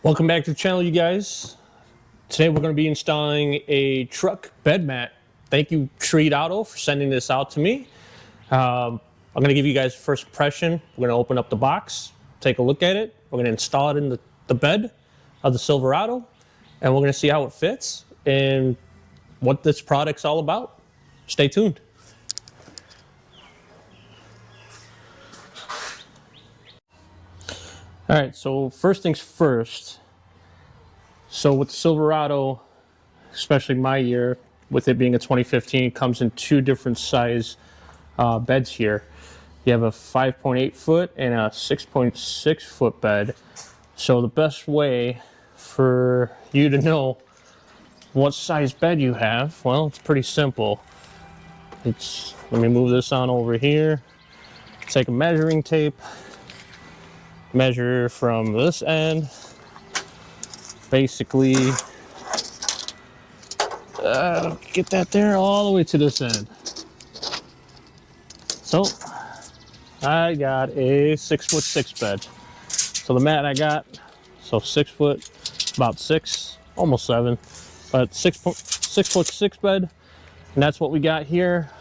Welcome back to the channel, you guys. Today we're going to be installing a truck bed mat. Thank you, Treat Auto, for sending this out to me. I'm going to give you guys a first impression. We're going to open up the box, take a look at it. We're going to install it in the bed of the Silverado, and we're going to see how it fits and what this product's all about. Stay tuned. All right, so first things first. So with the Silverado, especially my year, with it being a 2015, it comes in two different size beds here. You have a 5.8 foot and a 6.6 foot bed. So the best way for you to know what size bed you have, well, it's pretty simple. Let me move this on over here. Take a measuring tape, measure from this end, basically get that there all the way to this end. So I got a 6'6" bed. So the mat I got, so 6 foot, about 6, almost 7, but 6'6" bed, and that's what we got here.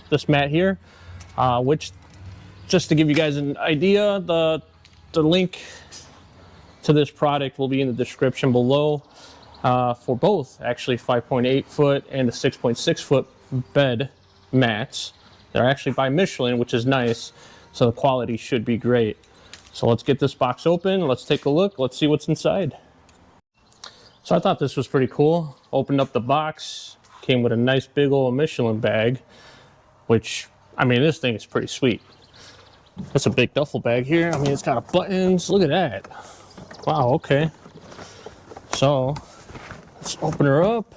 This mat here, which, just to give you guys an idea, the link to this product will be in the description below for both, actually 5.8 foot and the 6.6 foot bed mats. They're actually by Michelin, which is nice, so the quality should be great. So let's get this box open, let's take a look, let's see what's inside. So I thought this was pretty cool. Opened up the box, came with a nice big old Michelin bag, which, I mean, this thing is pretty sweet. That's a big duffel bag here. I mean, it's got buttons. Look at that. Wow, okay. So, let's open her up.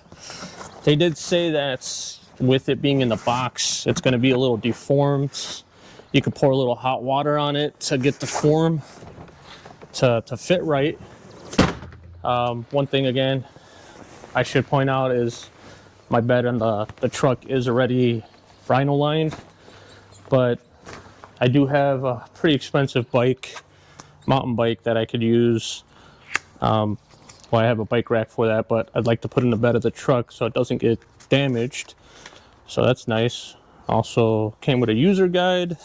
They did say that with it being in the box, it's going to be a little deformed. You can pour a little hot water on it to get the form to fit right. One thing, again, I should point out is my bed on the truck is already rhino lined, but I do have a pretty expensive mountain bike that I could use. Well, I have a bike rack for that, but I'd like to put in the bed of the truck so it doesn't get damaged. So that's nice. Also came with a user guide,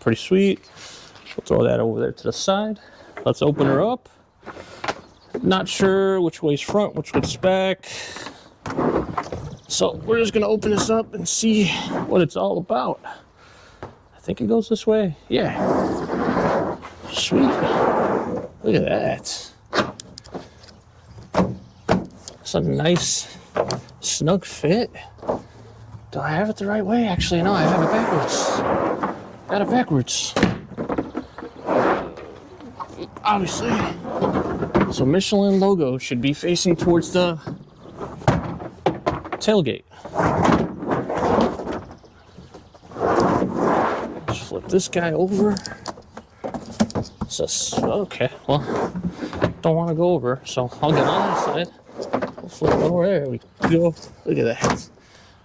pretty sweet. We'll throw that over there to the side. Let's open her up. Not sure which way's front, which way's back. So we're just gonna open this up and see what it's all about. I think it goes this way. Yeah. Sweet. Look at that. It's a nice, snug fit. Do I have it the right way? Actually, no, I have it backwards. Got it backwards. Obviously. So Michelin logo should be facing towards the tailgate. Flip this guy over. Okay, well, don't want to go over, so I'll get on this side. We'll flip it over. There we go. Look at that.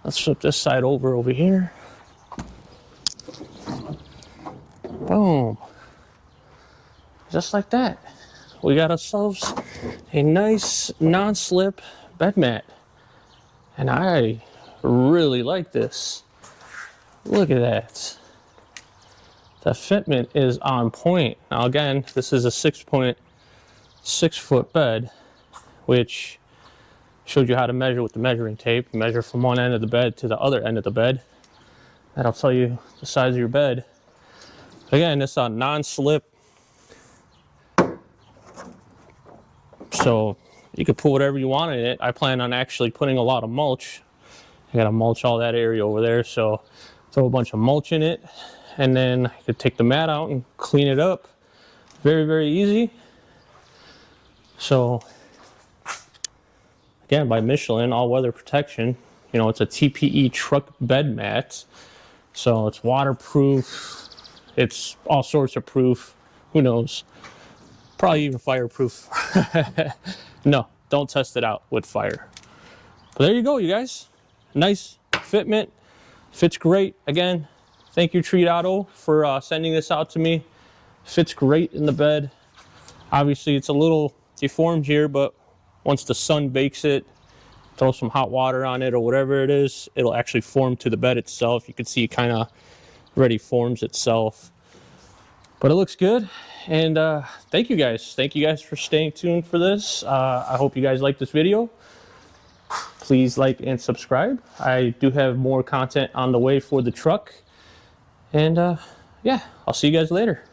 Let's flip this side over here. Boom. Just like that. We got ourselves a nice non-slip bed mat. And I really like this. Look at that. The fitment is on point. Now again, this is a 6.6 foot bed, which showed you how to measure with the measuring tape. Measure from one end of the bed to the other end of the bed. That'll tell you the size of your bed. Again, it's a non-slip, so you can put whatever you want in it. I plan on actually putting a lot of mulch. I gotta mulch all that area over there, so throw a bunch of mulch in it. And then I could take the mat out and clean it up. Very, very easy. So, again, by Michelin, all-weather protection. You know, it's a TPE truck bed mat. So it's waterproof. It's all sorts of proof. Who knows? Probably even fireproof. No, don't test it out with fire. But there you go, you guys. Nice fitment. Fits great. Again, thank you, Treat Auto, for sending this out to me. Fits great in the bed. Obviously, it's a little See, formed here, but once the sun bakes it, throw some hot water on it or whatever it is, it'll actually form to the bed itself. You can see it kind of already forms itself. But it looks good. And thank you guys. Thank you guys for staying tuned for this. I hope you guys like this video. Please like and subscribe. I do have more content on the way for the truck. And yeah, I'll see you guys later.